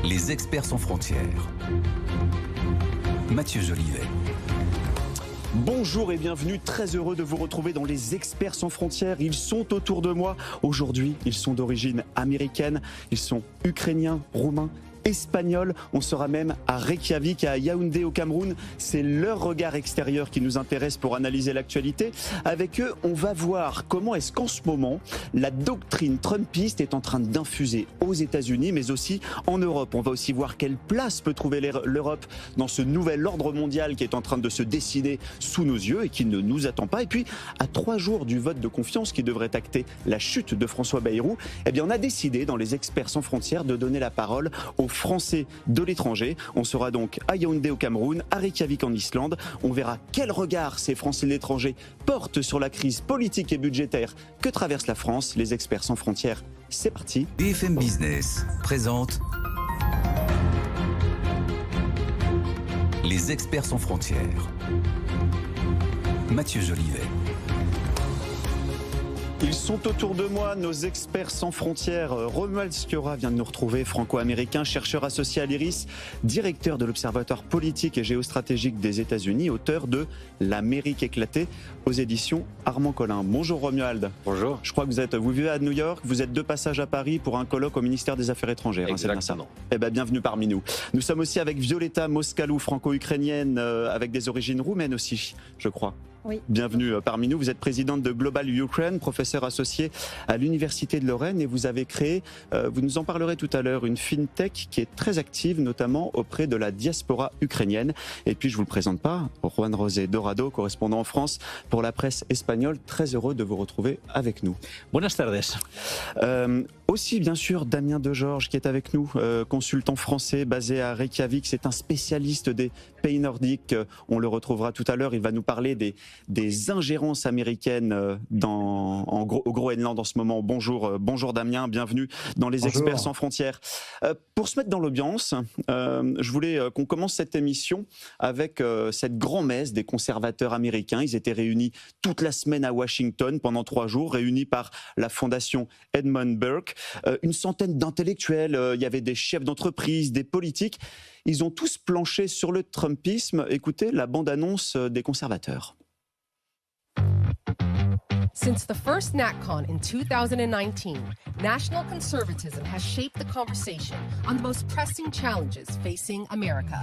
Les experts sans frontières. Mathieu Jolivet. Bonjour et bienvenue, très heureux de vous retrouver dans les experts sans frontières. Ils sont autour de moi. Aujourd'hui, ils sont d'origine américaine, ils sont ukrainiens, roumains, espagnols. On sera même à Reykjavik, à Yaoundé au Cameroun. C'est leur regard extérieur qui nous intéresse pour analyser l'actualité. Avec eux, on va voir comment est-ce qu'en ce moment, la doctrine trumpiste est en train d'infuser aux États-Unis, mais aussi en Europe. On va aussi voir quelle place peut trouver l'Europe dans ce nouvel ordre mondial qui est en train de se dessiner sous nos yeux et qui ne nous attend pas. Et puis, à 3 jours du vote de confiance qui devrait acter la chute de François Bayrou, eh bien, on a décidé, dans les experts sans frontières, de donner la parole aux Français de l'étranger. On sera donc à Yaoundé au Cameroun, à Reykjavik en Islande. On verra quel regard ces Français de l'étranger portent sur la crise politique et budgétaire que traverse la France. Les experts sans frontières, c'est parti. BFM Business présente Les experts sans frontières. Mathieu Jolivet. Ils sont autour de moi, nos experts sans frontières. Romuald Sciorra vient de nous retrouver, franco-américain, chercheur associé à l'IRIS, directeur de l'Observatoire politique et géostratégique des États-Unis, auteur de L'Amérique éclatée aux éditions Armand Collin. Bonjour Romuald. Bonjour. Je crois que vous vivez à New York, vous êtes de passage à Paris pour un colloque au ministère des Affaires étrangères. Exactement. C'est bien ça. Eh bien, bienvenue parmi nous. Nous sommes aussi avec Violeta Moscalou, franco-ukrainienne, avec des origines roumaines aussi, je crois. Oui. Bienvenue parmi nous. Vous êtes présidente de Global Ukraine, professeur associé à l'Université de Lorraine et vous avez créé, vous nous en parlerez tout à l'heure, une fintech qui est très active, notamment auprès de la diaspora ukrainienne. Et puis, je vous le présente pas, Juan José Dorado, correspondant en France pour la presse espagnole. Très heureux de vous retrouver avec nous. Buenas tardes. Aussi, bien sûr, Damien Degeorges qui est avec nous, consultant français basé à Reykjavik. C'est un spécialiste des pays nordiques. On le retrouvera tout à l'heure. Il va nous parler des ingérences américaines au Groenland en ce moment. Bonjour Damien, bienvenue dans les Experts sans frontières. Pour se mettre dans l'ambiance, je voulais qu'on commence cette émission avec cette grand-messe des conservateurs américains. Ils étaient réunis toute la semaine à Washington pendant 3 jours, réunis par la fondation Edmund Burke. Une centaine d'intellectuels, il y avait des chefs d'entreprise, des politiques. Ils ont tous planché sur le trumpisme. Écoutez la bande-annonce des conservateurs. Since the first NatCon in 2019, national conservatism has shaped the conversation on the most pressing challenges facing America.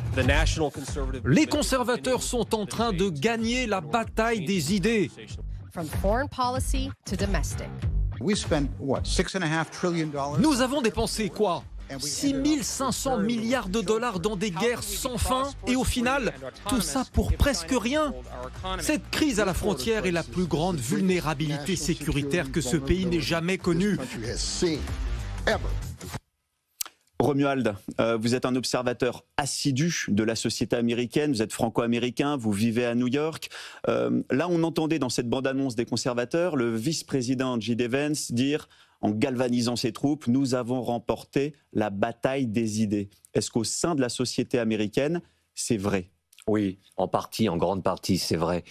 Les conservateurs sont en train de gagner la bataille des idées. From foreign policy to domestic. Nous avons dépensé quoi ? 6 500 milliards de dollars dans des guerres sans fin et au final, tout ça pour presque rien. Cette crise à la frontière est la plus grande vulnérabilité sécuritaire que ce pays n'ait jamais connue. Romuald, vous êtes un observateur assidu de la société américaine, vous êtes franco-américain, vous vivez à New York. Là, on entendait dans cette bande-annonce des conservateurs le vice-président J.D. Vance dire, en galvanisant ses troupes, nous avons remporté la bataille des idées. Est-ce qu'au sein de la société américaine, c'est vrai ? Oui, en partie, en grande partie, c'est vrai.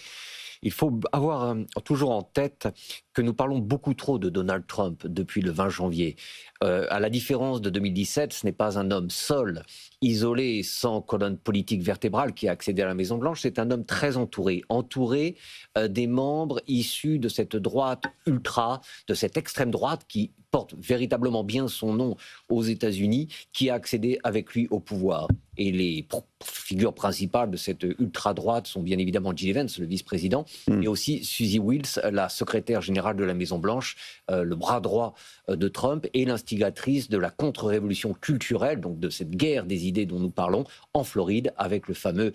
Il faut avoir toujours en tête que nous parlons beaucoup trop de Donald Trump depuis le 20 janvier. À la différence de 2017, ce n'est pas un homme seul, isolé, sans colonne politique vertébrale qui a accédé à la Maison-Blanche. C'est un homme très entouré des membres issus de cette droite ultra, de cette extrême droite qui porte véritablement bien son nom aux États-Unis, qui a accédé avec lui au pouvoir. Et les figures principales de cette ultra-droite sont bien évidemment J.D. Vance, le vice-président, et aussi Suzy Wiles, la secrétaire générale de la Maison-Blanche, le bras droit de Trump et l'instigatrice de la contre-révolution culturelle, donc de cette guerre des idées dont nous parlons, en Floride, avec le fameux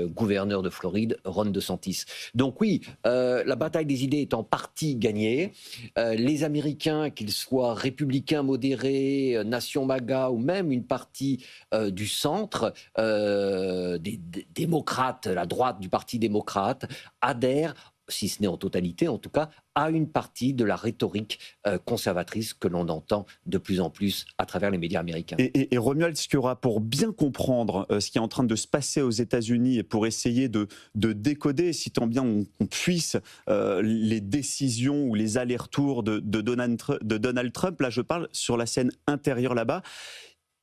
gouverneur de Floride, Ron DeSantis. Donc oui, la bataille des idées est en partie gagnée. Les Américains, qu'ils soient républicains modérés, nation MAGA ou même une partie du centre, des démocrates, la droite du Parti démocrate, adhèrent, si ce n'est en totalité en tout cas, à une partie de la rhétorique conservatrice que l'on entend de plus en plus à travers les médias américains. Et Romuald Sciorra, pour bien comprendre ce qui est en train de se passer aux États-Unis et pour essayer de décoder, si tant bien on puisse, les décisions ou les allers-retours de Donald Trump, là je parle sur la scène intérieure là-bas,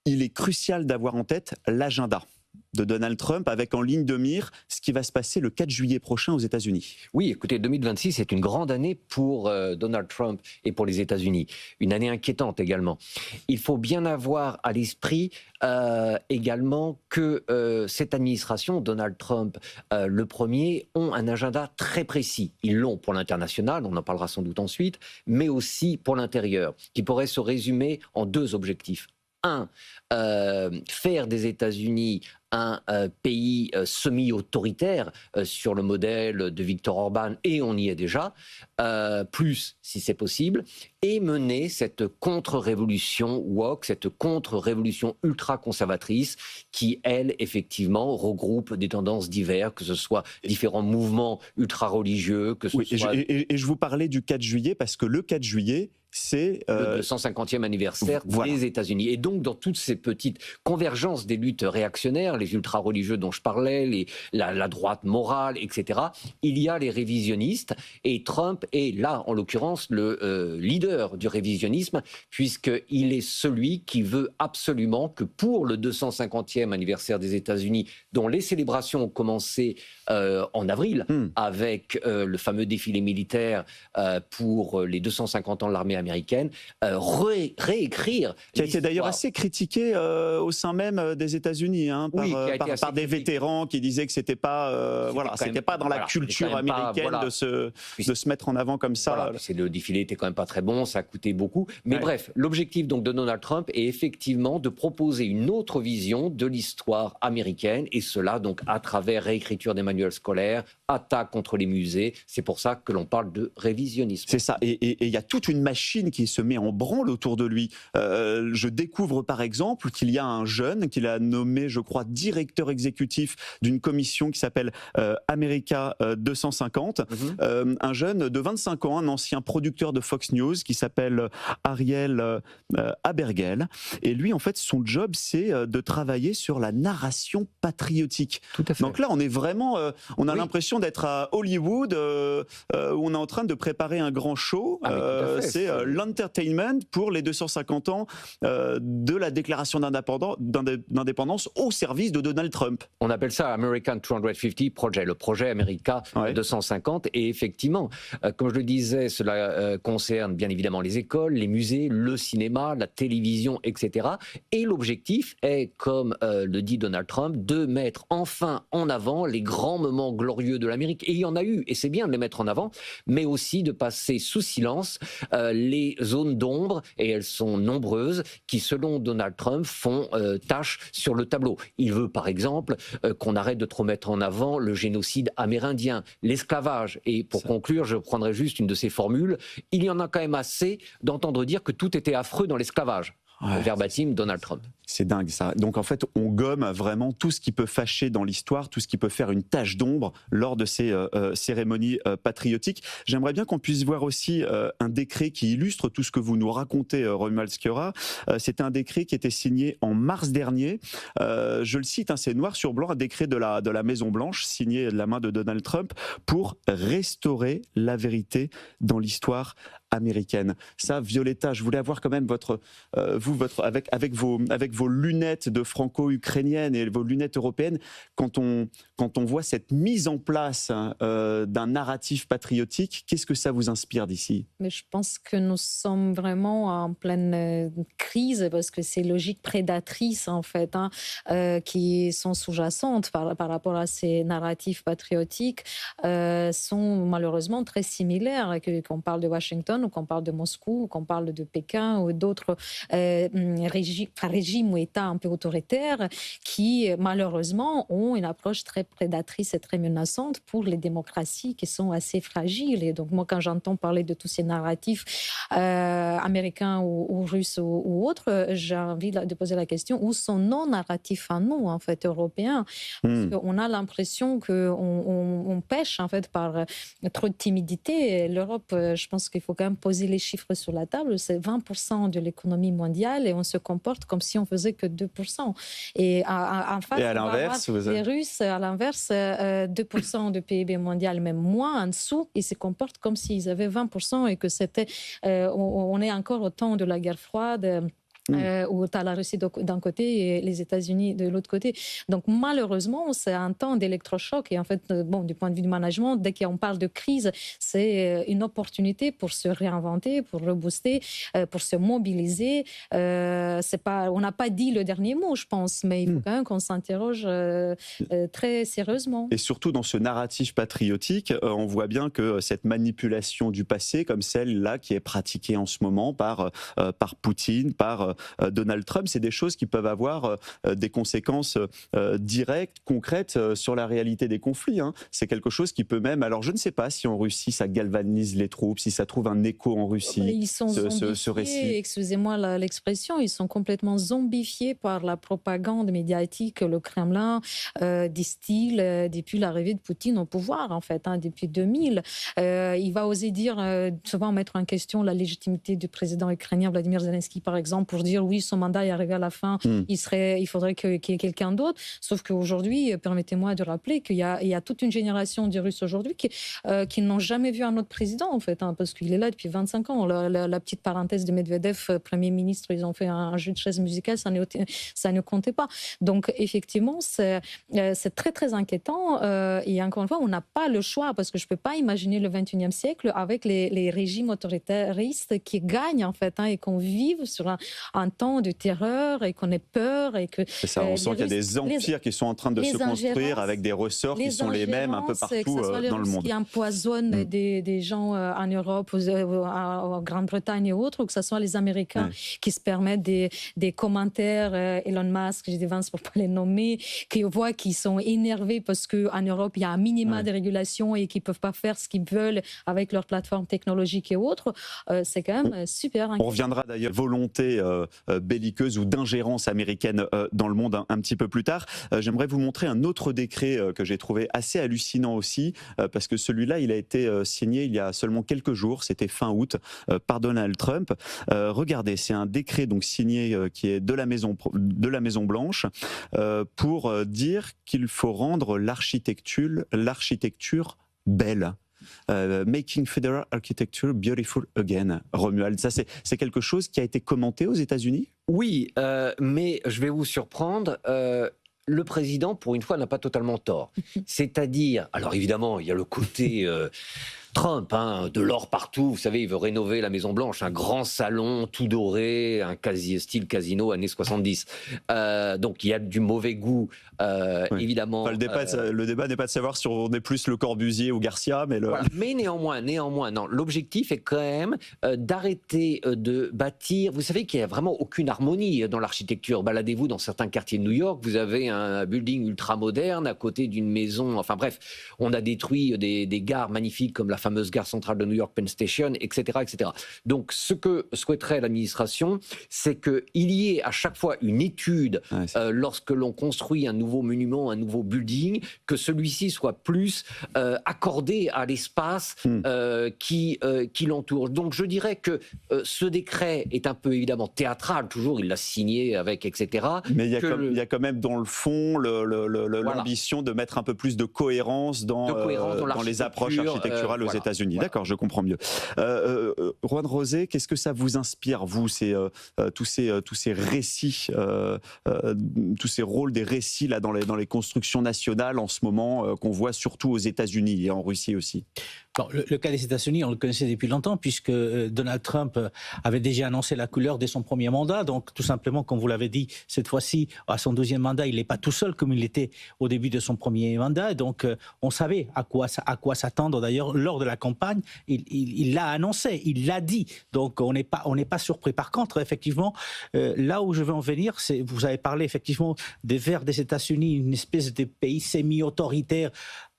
il est crucial d'avoir en tête l'agenda de Donald Trump, avec en ligne de mire ce qui va se passer le 4 juillet prochain aux États-Unis. Oui, écoutez, 2026 est une grande année pour Donald Trump et pour les États-Unis. Une année inquiétante également. Il faut bien avoir à l'esprit également que cette administration, Donald Trump, le premier, ont un agenda très précis. Ils l'ont pour l'international, on en parlera sans doute ensuite, mais aussi pour l'intérieur, qui pourrait se résumer en 2 objectifs. Un, faire des États-Unis un pays semi-autoritaire sur le modèle de Viktor Orban, et on y est déjà, plus si c'est possible, et mener cette contre-révolution woke, cette contre-révolution ultra-conservatrice qui, elle, effectivement, regroupe des tendances diverses, que ce soit différents mouvements ultra-religieux, que ce soit... Et je vous parlais du 4 juillet, parce que le 4 juillet, c'est le 250e anniversaire des États-Unis. Et donc, dans toutes ces petites convergences des luttes réactionnaires, les ultra-religieux dont je parlais, la droite morale, etc., il y a les révisionnistes. Et Trump est là, en l'occurrence, le leader du révisionnisme, puisqu'il est celui qui veut absolument que pour le 250e anniversaire des États-Unis, dont les célébrations ont commencé en avril, avec le fameux défilé militaire pour les 250 ans de l'armée américaine, réécrire... Qui a été d'ailleurs assez critiqué au sein même des États-Unis, hein, par des vétérans qui disaient que c'était pas, c'était pas dans la culture américaine de se mettre en avant comme ça. Le défilé était quand même pas très bon, ça a coûté beaucoup. Mais bref, l'objectif donc de Donald Trump est effectivement de proposer une autre vision de l'histoire américaine, et cela donc à travers réécriture des manuels scolaires, attaque contre les musées. C'est pour ça que l'on parle de révisionnisme. C'est ça. Et il y a toute une machine qui se met en branle autour de lui. Je découvre par exemple qu'il y a un jeune qu'il a nommé, je crois, directeur exécutif d'une commission qui s'appelle America 250. Un jeune de 25 ans, un ancien producteur de Fox News qui s'appelle Ariel Habergel. Et lui, en fait, son job, c'est de travailler sur la narration patriotique. Tout à fait. Donc là, on est vraiment... on a l'impression d'être à Hollywood, où on est en train de préparer un grand show. C'est l'entertainment pour les 250 ans de la déclaration d'indépendance au service de Donald Trump. On appelle ça American 250 Project, le projet America 250. Et effectivement, comme je le disais, cela concerne bien évidemment les écoles, les musées, le cinéma, la télévision, etc. Et l'objectif est, comme le dit Donald Trump, de mettre enfin en avant les grands moments glorieux de l'Amérique. Et il y en a eu, et c'est bien de les mettre en avant, mais aussi de passer sous silence les zones d'ombre, et elles sont nombreuses, qui selon Donald Trump font tâche sur le tableau. Il veut par exemple qu'on arrête de trop mettre en avant le génocide amérindien, l'esclavage. Et pour conclure, je prendrai juste une de ces formules. Il y en a quand même assez d'entendre dire que tout était affreux dans l'esclavage. Verbatim, Donald Trump. C'est dingue ça. Donc en fait, on gomme vraiment tout ce qui peut fâcher dans l'histoire, tout ce qui peut faire une tache d'ombre lors de ces cérémonies patriotiques. J'aimerais bien qu'on puisse voir aussi un décret qui illustre tout ce que vous nous racontez, Romuald Sciorra. C'est un décret qui était signé en mars dernier. Je le cite, hein, c'est noir sur blanc, un décret de la Maison-Blanche signé de la main de Donald Trump pour restaurer la vérité dans l'histoire américaine. Ça, Violetta, je voulais avoir quand même avec vos lunettes de franco-ukrainienne et vos lunettes européennes, quand on voit cette mise en place d'un narratif patriotique, qu'est-ce que ça vous inspire d'ici ? Mais je pense que nous sommes vraiment en pleine crise, parce que ces logiques prédatrices, en fait, qui sont sous-jacentes par rapport à ces narratifs patriotiques, sont malheureusement très similaires, qu'on parle de Washington, ou qu'on parle de Moscou, ou qu'on parle de Pékin, ou d'autres régimes ou États un peu autoritaires qui, malheureusement, ont une approche très prédatrice et très menaçante pour les démocraties qui sont assez fragiles. Et donc, moi, quand j'entends parler de tous ces narratifs américains ou russes ou autres, j'ai envie de poser la question, où sont nos narratifs à nous, en fait, européens ? Parce qu'on a l'impression qu'on pêche, en fait, par trop de timidité. L'Europe, je pense qu'il faut quand même poser les chiffres sur la table. C'est 20% de l'économie mondiale et on se comporte comme si on faisait que 2%. Et en face, à l'inverse, les Russes, à l'inverse, 2% de PIB mondial, même moins en dessous, ils se comportent comme s'ils avaient 20% et que c'était, on est encore au temps de la guerre froide. où tu as la Russie d'un côté et les États-Unis de l'autre côté. Donc malheureusement, c'est un temps d'électrochoc. Et en fait, du point de vue du management, dès qu'on parle de crise, c'est une opportunité pour se réinventer, pour rebooster, pour se mobiliser. On n'a pas dit le dernier mot, je pense, mais il faut quand même qu'on s'interroge très sérieusement. Et surtout dans ce narratif patriotique, on voit bien que cette manipulation du passé, comme celle-là qui est pratiquée en ce moment par Poutine, par Donald Trump, c'est des choses qui peuvent avoir des conséquences directes, concrètes sur la réalité des conflits. C'est quelque chose qui peut même... Alors je ne sais pas si en Russie ça galvanise les troupes, si ça trouve un écho en Russie, ils sont ce récit. Excusez-moi l'expression, ils sont complètement zombifiés par la propagande médiatique que le Kremlin distille depuis l'arrivée de Poutine au pouvoir, en fait, depuis 2000. Il va oser dire, souvent mettre en question la légitimité du président ukrainien Vladimir Zelensky, par exemple, pour dire oui, son mandat est arrivé à la fin, il faudrait qu'il y ait quelqu'un d'autre. Sauf qu'aujourd'hui, permettez-moi de rappeler qu'il y a toute une génération de Russes aujourd'hui qui n'ont jamais vu un autre président, en fait, parce qu'il est là depuis 25 ans. La petite parenthèse de Medvedev, Premier ministre, ils ont fait un jeu de chaises musicales, ça ne comptait pas. Donc, effectivement, c'est très, très inquiétant. Et encore une fois, on n'a pas le choix, parce que je ne peux pas imaginer le 21e siècle avec les régimes autoritaristes qui gagnent, en fait, et qu'on vive sur un temps de terreur et qu'on ait peur. C'est ça, on sent qu'il y a des empires qui sont en train de se construire avec des ressorts qui sont les mêmes un peu partout dans le monde. Qui empoisonnent des gens en Europe, en Grande-Bretagne et autres, ou que ce soit les Américains qui se permettent des commentaires, Elon Musk, j'ai des Vance pour ne pas les nommer, qui voient qu'ils sont énervés parce qu'en Europe, il y a un minima de régulation et qu'ils ne peuvent pas faire ce qu'ils veulent avec leurs plateformes technologiques et autres. C'est quand même super inquiétant. On reviendra d'ailleurs volonté belliqueuse ou d'ingérence américaine dans le monde un petit peu plus tard. J'aimerais vous montrer un autre décret que j'ai trouvé assez hallucinant aussi, parce que celui-là, il a été signé il y a seulement quelques jours, c'était fin août, par Donald Trump. Regardez, c'est un décret donc signé qui est de la Maison Blanche pour dire qu'il faut rendre l'architecture belle. Making Federal Architecture Beautiful Again. Romuald, ça c'est quelque chose qui a été commenté aux États-Unis ? Oui, mais je vais vous surprendre. Le président, pour une fois, n'a pas totalement tort. C'est-à-dire, alors évidemment, il y a le côté Trump, de l'or partout. Vous savez, il veut rénover la Maison-Blanche, un grand salon tout doré, un style casino années 70. Donc il y a du mauvais goût, évidemment. Enfin, le débat n'est pas de savoir si on est plus le Corbusier ou Garcia, mais Voilà. Mais néanmoins, non. L'objectif est quand même d'arrêter de bâtir. Vous savez qu'il n'y a vraiment aucune harmonie dans l'architecture. Baladez-vous dans certains quartiers de New York, vous avez un building ultra moderne à côté d'une maison. Enfin bref, on a détruit des gares magnifiques comme la fameuse gare centrale de New York, Penn Station, etc., etc. Donc, ce que souhaiterait l'administration, c'est qu'il y ait à chaque fois une étude lorsque l'on construit un nouveau monument, un nouveau building, que celui-ci soit plus accordé à l'espace qui l'entoure. Donc, je dirais que ce décret est un peu évidemment théâtral, toujours, il l'a signé avec, etc. Mais il y a quand même dans le fond l'ambition de mettre un peu plus de cohérence dans les approches architecturales aux États-Unis. Voilà. D'accord, je comprends mieux. Juan José, qu'est-ce que ça vous inspire, vous, tous ces récits, tous ces rôles des récits là, dans les constructions nationales en ce moment, qu'on voit surtout aux États-Unis et en Russie aussi? Bon, le cas des États-Unis, on le connaissait depuis longtemps, puisque Donald Trump avait déjà annoncé la couleur dès son premier mandat. Donc, tout simplement, comme vous l'avez dit, cette fois-ci, à son deuxième mandat, il n'est pas tout seul comme il l'était au début de son premier mandat. Donc, on savait à quoi s'attendre. D'ailleurs, lors de la campagne, il l'a annoncé, il l'a dit. Donc, on n'est pas surpris. Par contre, effectivement, là où je veux en venir, c'est, vous avez parlé effectivement des Verts des États-Unis, une espèce de pays semi-autoritaire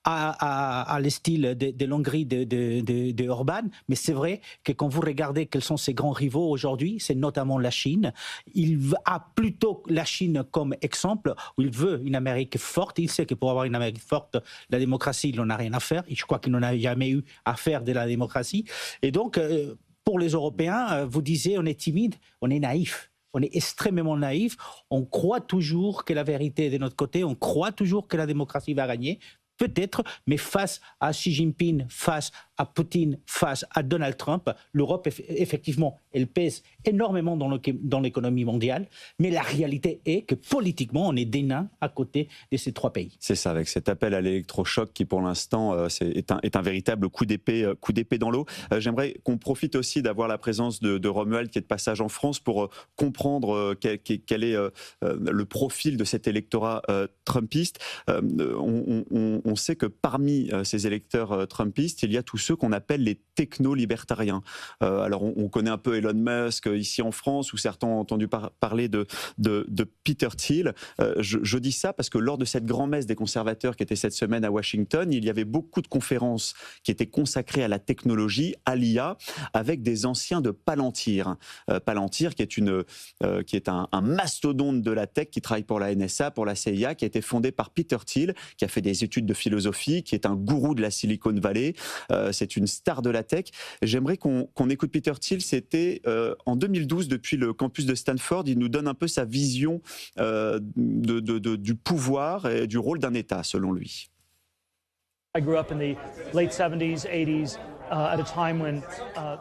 à le style de l'Hongrie de Orban, mais c'est vrai que quand vous regardez quels sont ses grands rivaux aujourd'hui, c'est notamment la Chine. Il a plutôt la Chine comme exemple, où il veut une Amérique forte. Il sait que pour avoir une Amérique forte, la démocratie, il n'en a rien à faire. Et je crois qu'il n'en a jamais eu à faire de la démocratie. Et donc, pour les Européens, vous disiez, on est timide, on est naïf. On est extrêmement naïf. On croit toujours que la vérité est de notre côté. On croit toujours que la démocratie va gagner. Peut-être, mais face à Xi Jinping, face à Poutine, face à Donald Trump. L'Europe, effectivement, elle pèse énormément dans l'économie mondiale, mais la réalité est que politiquement, on est des nains à côté de ces trois pays. C'est ça, avec cet appel à l'électrochoc qui, pour l'instant, est un véritable coup d'épée dans l'eau. J'aimerais qu'on profite aussi d'avoir la présence de Romuald, qui est de passage en France, pour comprendre quel est le profil de cet électorat trumpiste. On sait que parmi ces électeurs trumpistes, il y a tous ceux qu'on appelle les techno-libertariens. Alors, on connaît un peu Elon Musk ici en France, où certains ont entendu parler de Peter Thiel. Je dis ça parce que lors de cette grand-messe des conservateurs qui était cette semaine à Washington, il y avait beaucoup de conférences qui étaient consacrées à la technologie, à l'IA, avec des anciens de Palantir. Palantir, qui est un mastodonte de la tech, qui travaille pour la NSA, pour la CIA, qui a été fondé par Peter Thiel, qui a fait des études de philosophie, qui est un gourou de la Silicon Valley. C'est une star de la tech. J'aimerais qu'on écoute Peter Thiel. C'était en 2012, depuis le campus de Stanford. Il nous donne un peu sa vision du pouvoir et du rôle d'un État, selon lui.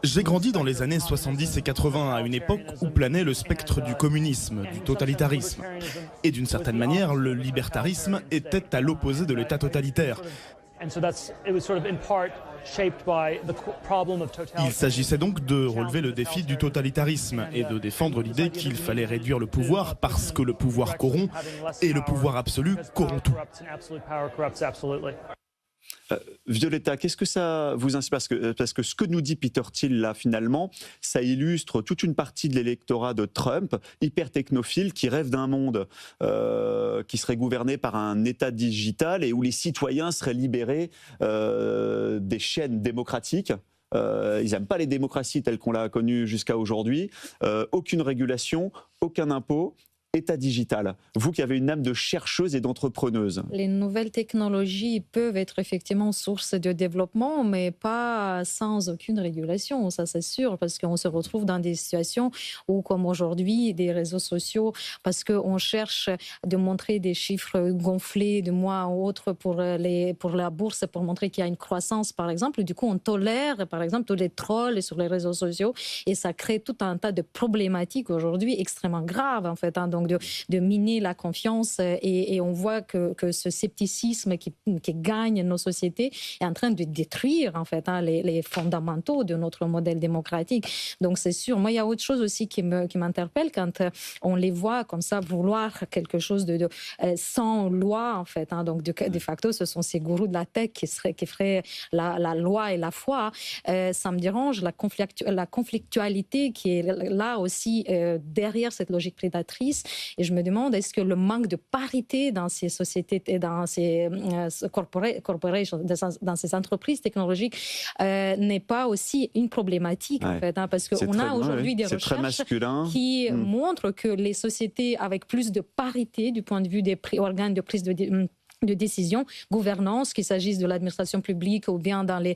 J'ai grandi dans les années 70 et 80, à une époque où planait le spectre du communisme, du totalitarisme. Et d'une certaine manière, le libertarisme était à l'opposé de l'État totalitaire. Il s'agissait donc de relever le défi du totalitarisme et de défendre l'idée qu'il fallait réduire le pouvoir parce que le pouvoir corrompt et le pouvoir absolu corrompt tout. Violetta, qu'est-ce que ça vous inspire ? Parce que ce que nous dit Peter Thiel, là, finalement, ça illustre toute une partie de l'électorat de Trump, hyper technophile, qui rêve d'un monde qui serait gouverné par un État digital et où les citoyens seraient libérés des chaînes démocratiques. Ils n'aiment pas les démocraties telles qu'on l'a connues jusqu'à aujourd'hui. Aucune régulation, aucun impôt. État digital, vous qui avez une âme de chercheuse et d'entrepreneuse. Les nouvelles technologies peuvent être effectivement source de développement, mais pas sans aucune régulation, ça c'est sûr, parce qu'on se retrouve dans des situations où, comme aujourd'hui, des réseaux sociaux, parce qu'on cherche de montrer des chiffres gonflés de mois ou autre pour la bourse, pour montrer qu'il y a une croissance, par exemple. Du coup, on tolère, par exemple, tous les trolls sur les réseaux sociaux, et ça crée tout un tas de problématiques aujourd'hui extrêmement graves, en fait, donc de miner la confiance, et on voit que ce scepticisme qui gagne nos sociétés est en train de détruire en fait les fondamentaux de notre modèle démocratique. Donc c'est sûr. Moi, il y a autre chose aussi qui m'interpelle quand on les voit comme ça vouloir quelque chose de sans loi en fait. Donc de facto, ce sont ces gourous de la tech qui feraient la loi et la foi. Ça me dérange la conflictualité qui est là aussi derrière cette logique prédatrice. Et je me demande, est-ce que le manque de parité dans ces sociétés et dans ces corporations, dans ces entreprises technologiques n'est pas aussi une problématique en fait, parce qu'on a aujourd'hui des recherches qui montrent que les sociétés avec plus de parité du point de vue des organes de prise de décision, gouvernance, qu'il s'agisse de l'administration publique ou bien dans les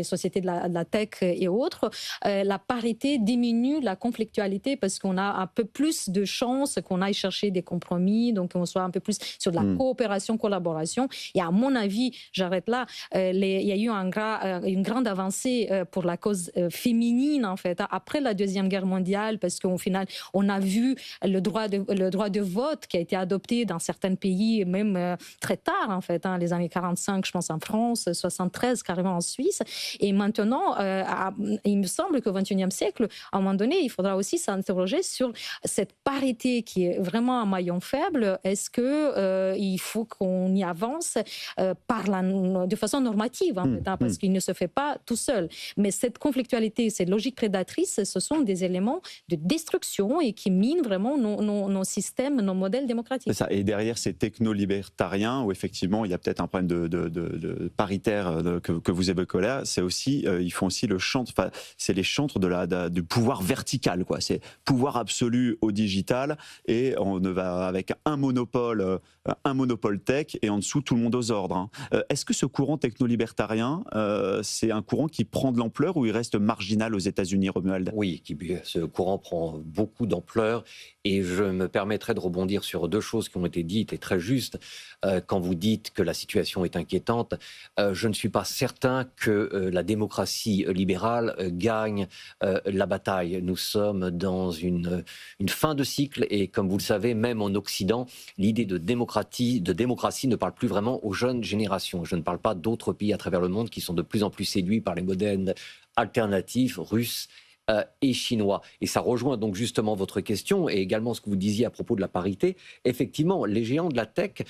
sociétés de la tech et autres, la parité diminue la conflictualité parce qu'on a un peu plus de chances qu'on aille chercher des compromis, donc on soit un peu plus sur de la coopération, collaboration. Et à mon avis, j'arrête là, il y a eu une grande avancée pour la cause féminine, en fait, après la Deuxième Guerre mondiale, parce qu'au final, on a vu le droit de vote qui a été adopté dans certains pays, même très tard, en fait, les années 45, je pense, en France, 73, carrément en Suisse. Et maintenant, il me semble qu'au XXIe siècle, à un moment donné, il faudra aussi s'interroger sur cette parité qui est vraiment un maillon faible. Est-ce qu'il faut qu'on y avance de façon normative, en fait, parce qu'il ne se fait pas tout seul. Mais cette conflictualité, cette logique prédatrice, ce sont des éléments de destruction et qui minent vraiment nos systèmes, nos modèles démocratiques. C'est ça. Et derrière ces techno-libertariens, où effectivement il y a peut-être un problème de paritaire que vous évoquez là, c'est aussi, ils font aussi le chantre, c'est les chantres du pouvoir vertical, quoi. C'est pouvoir absolu au digital, et on va avec un monopole tech, et en dessous tout le monde aux ordres. Est-ce que ce courant techno-libertarien, c'est un courant qui prend de l'ampleur ou il reste marginal aux États-Unis, Romuald ? Oui, ce courant prend beaucoup d'ampleur, et je me permettrai de rebondir sur deux choses qui ont été dites et très justes. quand vous dites que la situation est inquiétante. Je ne suis pas certain que la démocratie libérale gagne la bataille. Nous sommes dans une fin de cycle et comme vous le savez, même en Occident, l'idée de démocratie ne parle plus vraiment aux jeunes générations. Je ne parle pas d'autres pays à travers le monde qui sont de plus en plus séduits par les modèles alternatifs russes et chinois. Et ça rejoint donc justement votre question et également ce que vous disiez à propos de la parité. Effectivement, les géants de la tech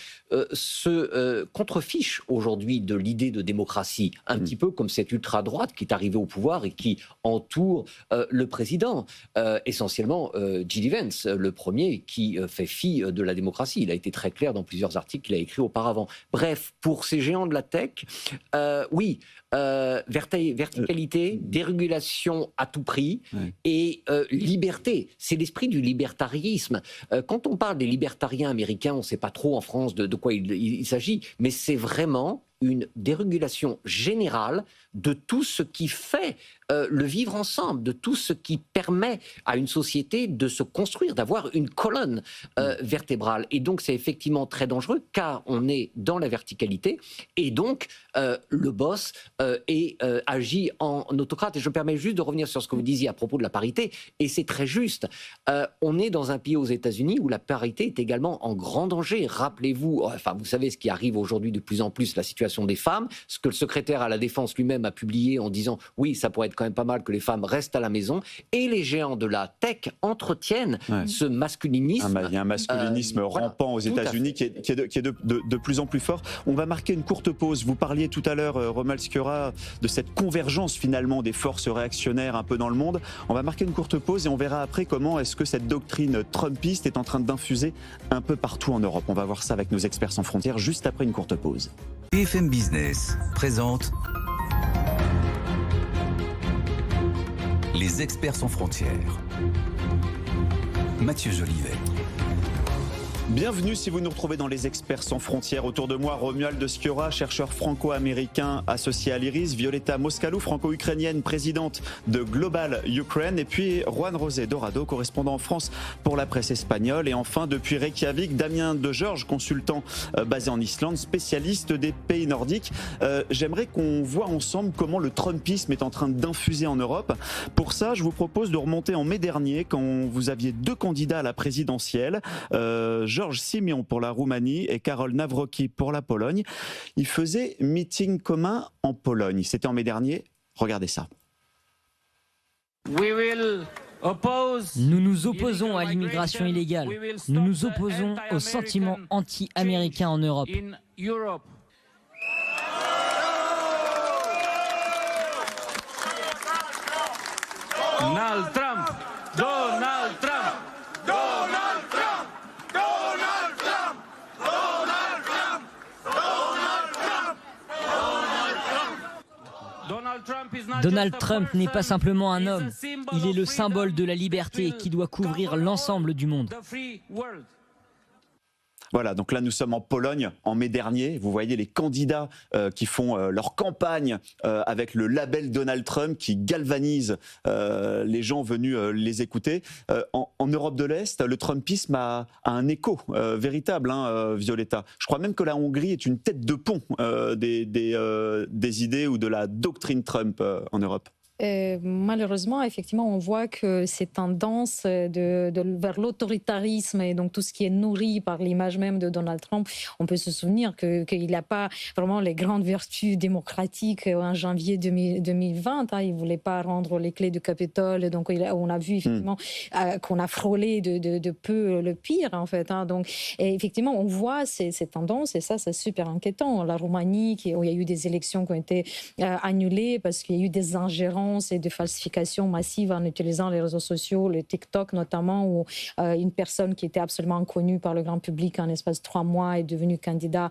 se contrefichent aujourd'hui de l'idée de démocratie, un petit peu comme cette ultra-droite qui est arrivée au pouvoir et qui entoure le président. Essentiellement, J.D. Vance, le premier qui fait fi de la démocratie. Il a été très clair dans plusieurs articles qu'il a écrits auparavant. Bref, pour ces géants de la tech, oui, verticalité, dérégulation à tout prix et liberté. C'est l'esprit du libertarisme. Quand on parle des libertariens américains, on ne sait pas trop en France de quoi il s'agit, mais c'est vraiment une dérégulation générale de tout ce qui fait le vivre ensemble, de tout ce qui permet à une société de se construire, d'avoir une colonne vertébrale. Et donc c'est effectivement très dangereux car on est dans la verticalité et donc le boss agit en autocrate. Et je me permets juste de revenir sur ce que vous disiez à propos de la parité, et c'est très juste. On est dans un pays aux États-Unis où la parité est également en grand danger. Rappelez-vous, enfin vous savez ce qui arrive aujourd'hui de plus en plus, la situation des femmes, ce que le secrétaire à la Défense lui-même a publié en disant oui, ça pourrait être quand même pas mal que les femmes restent à la maison, et les géants de la tech entretiennent ce masculinisme. Il y a un masculinisme rampant aux États-Unis qui est de plus en plus fort. On va marquer une courte pause. Vous parliez tout à l'heure, Romuald Sciorra, de cette convergence finalement des forces réactionnaires un peu dans le monde. On va marquer une courte pause et on verra après comment est-ce que cette doctrine trumpiste est en train d'infuser un peu partout en Europe. On va voir ça avec nos experts sans frontières juste après une courte pause. BFM Business présente Les experts sans frontières. Mathieu Jolivet. Bienvenue si vous nous retrouvez dans les experts sans frontières. Autour de moi, Romuald Sciorra, chercheur franco-américain associé à l'IRIS, Violeta Moscalou, franco-ukrainienne, présidente de Global Ukraine, et puis Juan José Dorado, correspondant en France pour la presse espagnole. Et enfin, depuis Reykjavik, Damien De George, consultant basé en Islande, spécialiste des pays nordiques. J'aimerais qu'on voit ensemble comment le trumpisme est en train d'infuser en Europe. Pour ça, je vous propose de remonter en mai dernier, quand vous aviez deux candidats à la présidentielle, Georges Simion pour la Roumanie et Karol Nawrocki pour la Pologne. Ils faisaient meeting commun en Pologne. C'était en mai dernier. Regardez ça. Nous nous opposons à l'immigration illégale. Nous nous opposons au sentiment anti-américain en Europe. Donald Trump, Donald Trump, Donald Trump, Donald Trump, Donald Trump, Donald Trump. Donald Trump n'est pas simplement un homme, il est le symbole de la liberté qui doit couvrir l'ensemble du monde. Voilà, donc là nous sommes en Pologne en mai dernier. Vous voyez les candidats qui font leur campagne avec le label Donald Trump qui galvanise les gens venus les écouter. En Europe de l'Est, le Trumpisme a un écho véritable, Violeta. Je crois même que la Hongrie est une tête de pont des idées ou de la doctrine Trump en Europe. Malheureusement, effectivement, on voit que ces tendances vers l'autoritarisme et donc tout ce qui est nourri par l'image même de Donald Trump, on peut se souvenir qu'il n'a pas vraiment les grandes vertus démocratiques en janvier 2020. Il ne voulait pas rendre les clés du Capitole. Donc, on a vu effectivement qu'on a frôlé de peu le pire, en fait. Donc, et effectivement, on voit ces tendances et ça, c'est super inquiétant. La Roumanie, où il y a eu des élections qui ont été annulées parce qu'il y a eu des ingérences et de falsifications massives en utilisant les réseaux sociaux, le TikTok notamment, où une personne qui était absolument inconnue par le grand public en espace de 3 mois est devenue candidat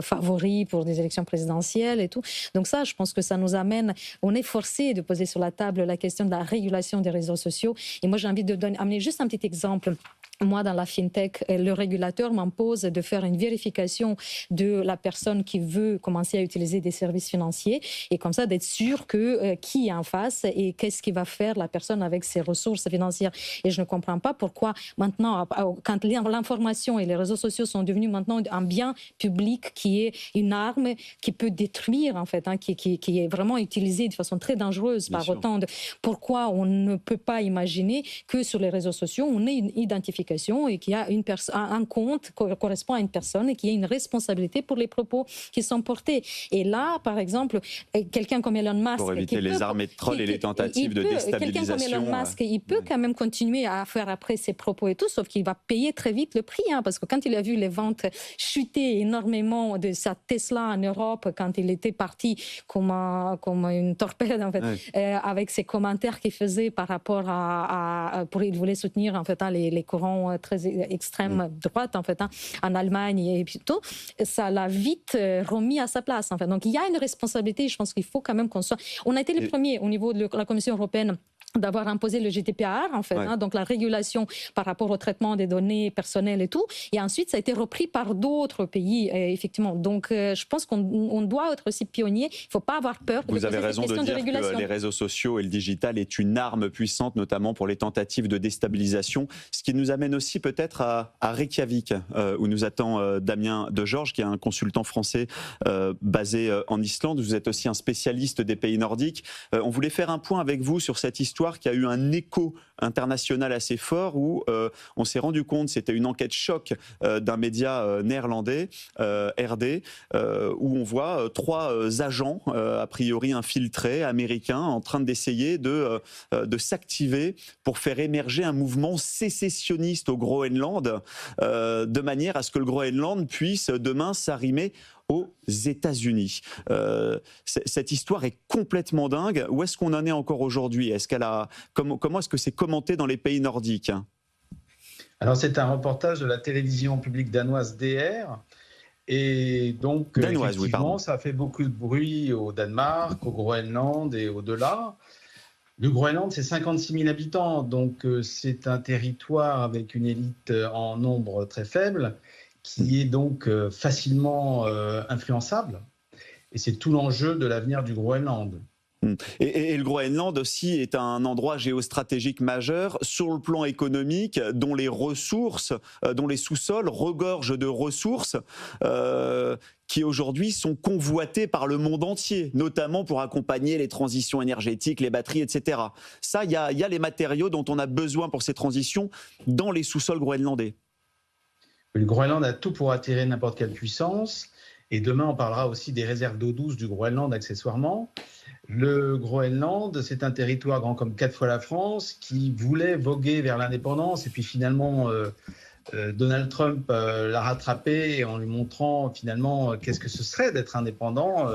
favori pour des élections présidentielles et tout. Donc ça, je pense que ça nous amène, on est forcé de poser sur la table la question de la régulation des réseaux sociaux. Et moi, j'ai envie de amener juste un petit exemple. Moi, dans la FinTech, le régulateur m'impose de faire une vérification de la personne qui veut commencer à utiliser des services financiers et comme ça d'être sûr que qui est en face et qu'est-ce qu'il va faire la personne avec ses ressources financières. Et je ne comprends pas pourquoi maintenant, quand l'information et les réseaux sociaux sont devenus maintenant un bien public qui est une arme qui peut détruire en fait, qui est vraiment utilisée de façon très dangereuse par autant de... Pourquoi on ne peut pas imaginer que sur les réseaux sociaux, on ait une identification et qu'il y a un compte qui correspond à une personne et qu'il y ait une responsabilité pour les propos qui sont portés. Et là, par exemple, quelqu'un comme Elon Musk... Pour éviter les armées de trolls et les tentatives de déstabilisation. Quelqu'un comme Elon Musk, il peut quand même continuer à faire après ses propos et tout, sauf qu'il va payer très vite le prix, parce que quand il a vu les ventes chuter énormément de sa Tesla en Europe, quand il était parti comme une torpède, en fait, avec ses commentaires qu'il faisait par rapport il voulait soutenir en fait les courants très extrême droite en fait en Allemagne et puis tout, ça l'a vite remis à sa place en fait. Donc il y a une responsabilité, je pense qu'il faut quand même qu'on soit... On a été les premiers au niveau de la Commission européenne d'avoir imposé le GDPR, en fait, donc la régulation par rapport au traitement des données personnelles et tout. Et ensuite, ça a été repris par d'autres pays, effectivement. Donc, je pense qu'on doit être aussi pionnier. Il ne faut pas avoir peur. Vous avez raison de dire que les réseaux sociaux et le digital est une arme puissante, notamment pour les tentatives de déstabilisation. Ce qui nous amène aussi peut-être à Reykjavik, où nous attend Damien Degeorges, qui est un consultant français basé en Islande. Vous êtes aussi un spécialiste des pays nordiques. On voulait faire un point avec vous sur cette histoire qui a eu un écho international assez fort où on s'est rendu compte, c'était une enquête choc d'un média néerlandais, RD, où on voit 3 agents, a priori infiltrés, américains, en train d'essayer de s'activer pour faire émerger un mouvement sécessionniste au Groenland, de manière à ce que le Groenland puisse demain s'arrimer aux États-Unis. Cette histoire est complètement dingue. Où est-ce qu'on en est encore aujourd'hui ? Comment est-ce que c'est commenté dans les pays nordiques ? Alors c'est un reportage de la télévision publique danoise DR. Et donc, effectivement, ça fait beaucoup de bruit au Danemark, au Groenland et au-delà. Le Groenland, c'est 56 000 habitants, donc c'est un territoire avec une élite en nombre très faible, qui est donc facilement influençable. Et c'est tout l'enjeu de l'avenir du Groenland. Et le Groenland aussi est un endroit géostratégique majeur sur le plan économique, dont les ressources, dont les sous-sols regorgent de ressources qui aujourd'hui sont convoitées par le monde entier, notamment pour accompagner les transitions énergétiques, les batteries, etc. Ça, il y a les matériaux dont on a besoin pour ces transitions dans les sous-sols groenlandais. Le Groenland a tout pour attirer n'importe quelle puissance. Et demain, on parlera aussi des réserves d'eau douce du Groenland, accessoirement. Le Groenland, c'est un territoire grand comme 4 fois la France qui voulait voguer vers l'indépendance. Et puis finalement, Donald Trump l'a rattrapé en lui montrant finalement qu'est-ce que ce serait d'être indépendant.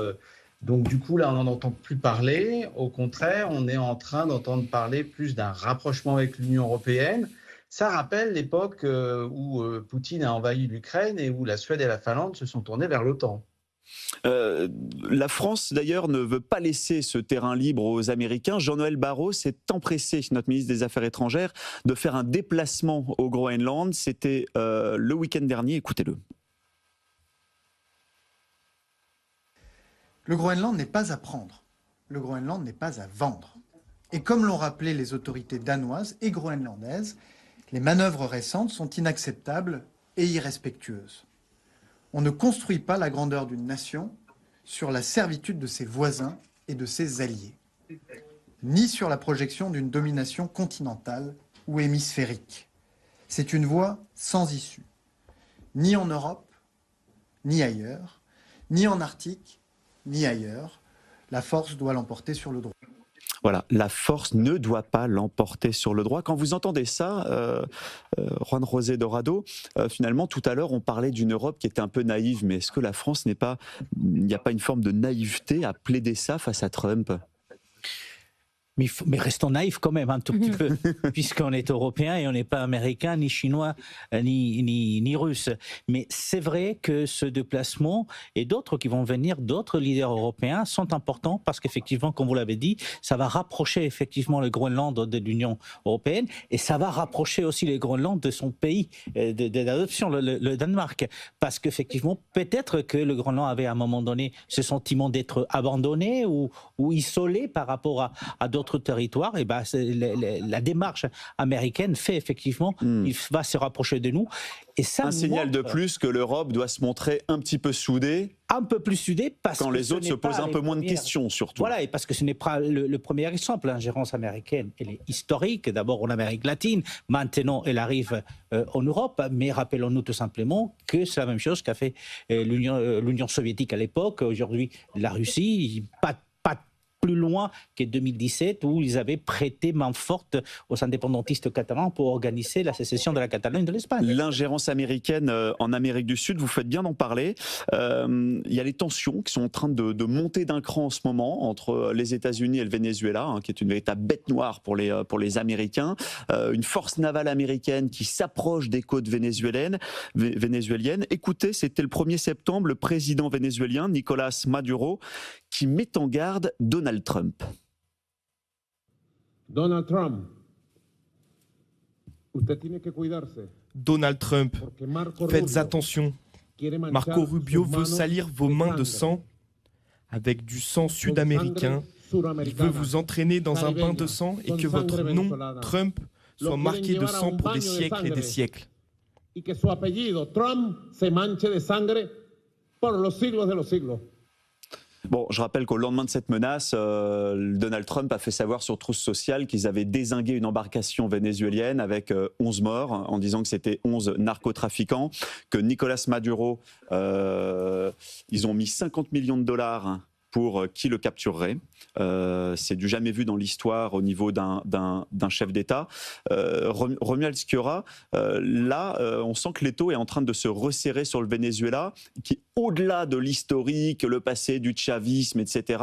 Donc du coup, là, on n'en entend plus parler. Au contraire, on est en train d'entendre parler plus d'un rapprochement avec l'Union européenne. Ça rappelle l'époque où Poutine a envahi l'Ukraine et où la Suède et la Finlande se sont tournées vers l'OTAN. La France, d'ailleurs, ne veut pas laisser ce terrain libre aux Américains. Jean-Noël Barrot s'est empressé, notre ministre des Affaires étrangères, de faire un déplacement au Groenland. C'était le week-end dernier. Écoutez-le. Le Groenland n'est pas à prendre. Le Groenland n'est pas à vendre. Et comme l'ont rappelé les autorités danoises et groenlandaises, les manœuvres récentes sont inacceptables et irrespectueuses. On ne construit pas la grandeur d'une nation sur la servitude de ses voisins et de ses alliés, ni sur la projection d'une domination continentale ou hémisphérique. C'est une voie sans issue, ni en Europe, ni ailleurs, ni en Arctique, ni ailleurs. La force doit l'emporter sur le droit. Voilà, la force ne doit pas l'emporter sur le droit. Quand vous entendez ça, Juan José Dorado, finalement, tout à l'heure, on parlait d'une Europe qui était un peu naïve, mais est-ce que la France il n'y a pas une forme de naïveté à plaider ça face à Trump ? Mais restons naïfs quand même un tout petit peu, puisqu'on est européen et on n'est pas américain, ni chinois, ni russe. Mais c'est vrai que ce déplacement et d'autres qui vont venir, d'autres leaders européens sont importants parce qu'effectivement, comme vous l'avez dit, ça va rapprocher effectivement le Groenland de l'Union européenne et ça va rapprocher aussi le Groenland de son pays d'adoption, le Danemark. Parce qu'effectivement, peut-être que le Groenland avait à un moment donné ce sentiment d'être abandonné ou isolé par rapport à d'autres territoires, et ben la démarche américaine fait effectivement, il va se rapprocher de nous. Et ça un signal de plus que l'Europe doit se montrer un petit peu soudée. Un peu plus soudée parce quand que les autres se posent un peu moins de questions, surtout. Voilà, et parce que ce n'est pas le premier exemple. L'ingérence américaine, elle est historique, d'abord en Amérique latine, maintenant elle arrive en Europe, mais rappelons-nous tout simplement que c'est la même chose qu'a fait l'Union soviétique à l'époque, aujourd'hui la Russie, pas plus loin que 2017 où ils avaient prêté main forte aux indépendantistes catalans pour organiser la sécession de la Catalogne de l'Espagne. L'ingérence américaine en Amérique du Sud, vous faites bien d'en parler. Il y a les tensions qui sont en train de monter d'un cran en ce moment entre les États-Unis et le Venezuela, qui est une véritable bête noire pour les Américains. Une force navale américaine qui s'approche des côtes vénézuéliennes. Écoutez, c'était le 1er septembre, le président vénézuélien Nicolás Maduro qui met en garde Donald Trump. Donald Trump, faites attention. Marco Rubio veut salir vos mains de sang avec du sang sud-américain. Il veut vous entraîner dans un bain de sang et que votre nom, Trump, soit marqué de sang pour des siècles et des siècles. Et que son apellido, Trump, se manche de sangre por los siglos de los siglos. Bon, je rappelle qu'au lendemain de cette menace, Donald Trump a fait savoir sur Truth Social qu'ils avaient dézingué une embarcation vénézuélienne avec 11 morts, en disant que c'était 11 narcotrafiquants, que Nicolás Maduro, ils ont mis 50 millions de dollars pour qui le capturerait. C'est du jamais vu dans l'histoire au niveau d'un chef d'État. Romuald Sciorra, là, on sent que l'étau est en train de se resserrer sur le Venezuela, qui, au-delà de l'historique, le passé du chavisme, etc.,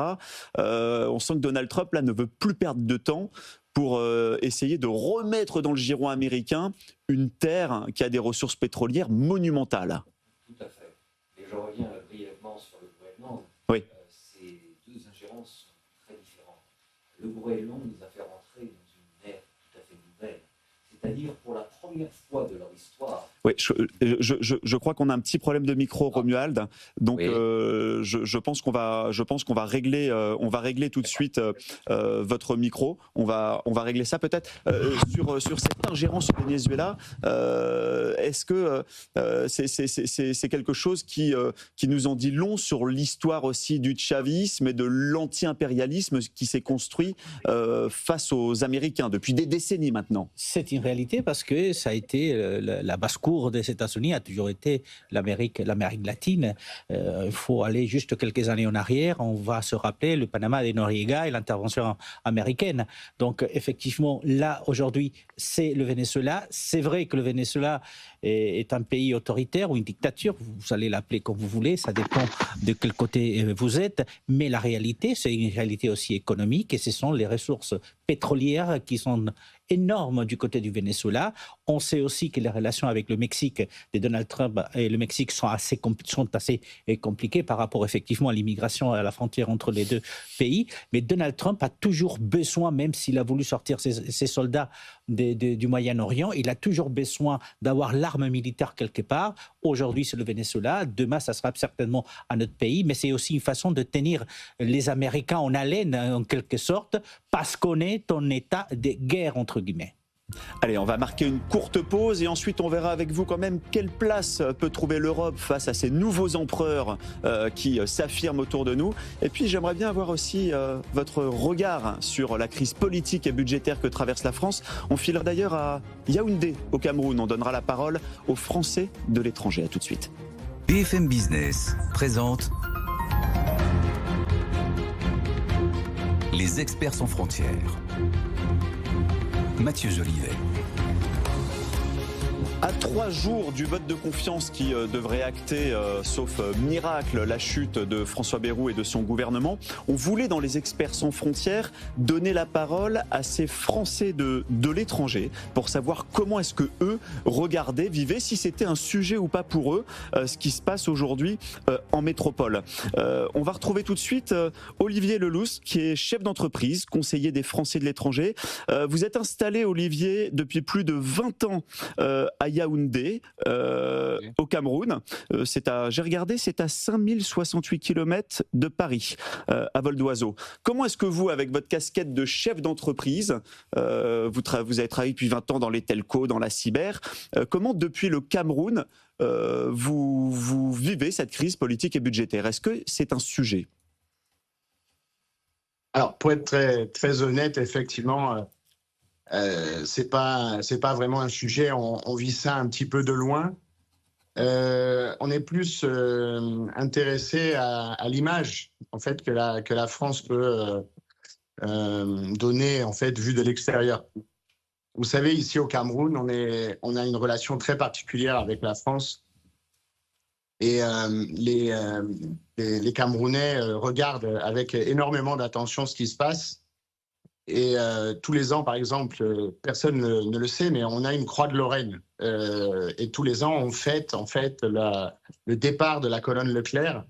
on sent que Donald Trump, là, ne veut plus perdre de temps pour essayer de remettre dans le giron américain une terre qui a des ressources pétrolières monumentales. Tout à fait. Et je reviens brièvement sur le Groenland. Oui. Ces deux ingérences sont très différentes. Le Groenland nous a fait rentrer dans une ère tout à fait nouvelle. C'est-à-dire pour la première fois de leur histoire. Oui, je crois qu'on a un petit problème de micro, Romuald. Donc, oui. Je pense qu'on va régler tout de suite votre micro. On va régler ça peut-être sur cette ingérence au Venezuela. Est-ce que c'est quelque chose qui nous en dit long sur l'histoire aussi du chavisme et de l'anti-impérialisme qui s'est construit face aux Américains depuis des décennies maintenant? C'est une réalité parce que ça a été la basse-cour des États-Unis a toujours été l'Amérique latine. Il faut aller juste quelques années en arrière. On va se rappeler le Panama de Noriega et l'intervention américaine. Donc effectivement, là aujourd'hui, c'est le Venezuela. C'est vrai que le Venezuela est un pays autoritaire ou une dictature. Vous allez l'appeler comme vous voulez. Ça dépend de quel côté vous êtes. Mais la réalité, c'est une réalité aussi économique et ce sont les ressources pétrolières qui sont énormes du côté du Venezuela. On sait aussi que les relations avec le Mexique de Donald Trump et le Mexique sont assez compliquées par rapport effectivement à l'immigration à la frontière entre les deux pays. Mais Donald Trump a toujours besoin, même s'il a voulu sortir ses soldats du Moyen-Orient, il a toujours besoin d'avoir l'arme militaire quelque part. Aujourd'hui, c'est le Venezuela. Demain, ça sera certainement un autre pays. Mais c'est aussi une façon de tenir les Américains en haleine, en quelque sorte, parce qu'on est en état de guerre, entre guillemets. Allez, on va marquer une courte pause et ensuite on verra avec vous quand même quelle place peut trouver l'Europe face à ces nouveaux empereurs qui s'affirment autour de nous. Et puis j'aimerais bien avoir aussi votre regard sur la crise politique et budgétaire que traverse la France. On filera d'ailleurs à Yaoundé au Cameroun. On donnera la parole aux Français de l'étranger. À tout de suite. BFM Business présente Les experts sans frontières. Mathieu Jolivet. À 3 jours du vote de confiance qui devrait acter, sauf miracle, la chute de François Bayrou et de son gouvernement, on voulait dans les experts sans frontières donner la parole à ces Français de l'étranger pour savoir comment est-ce que eux regardaient, vivaient, si c'était un sujet ou pas pour eux, ce qui se passe aujourd'hui en métropole. On va retrouver tout de suite Olivier Leloustre, qui est chef d'entreprise, conseiller des Français de l'étranger. Vous êtes installé, Olivier, depuis plus de 20 ans à Yaoundé, au Cameroun. J'ai regardé, c'est à 5068 km de Paris, à vol d'oiseau. Comment est-ce que vous, avec votre casquette de chef d'entreprise, vous avez travaillé depuis 20 ans dans les telcos, dans la cyber, comment depuis le Cameroun, vous vivez cette crise politique et budgétaire? Est-ce que c'est un sujet? Alors, pour être très, très honnête, effectivement, c'est pas vraiment un sujet. On vit ça un petit peu de loin. On est plus intéressé à l'image, en fait, que la France peut donner, en fait, vue de l'extérieur. Vous savez, ici au Cameroun, on a une relation très particulière avec la France. Et les Camerounais regardent avec énormément d'attention ce qui se passe. Et tous les ans, par exemple, personne ne le sait, mais on a une croix de Lorraine. Et tous les ans, on fête en fait le départ de la colonne Leclerc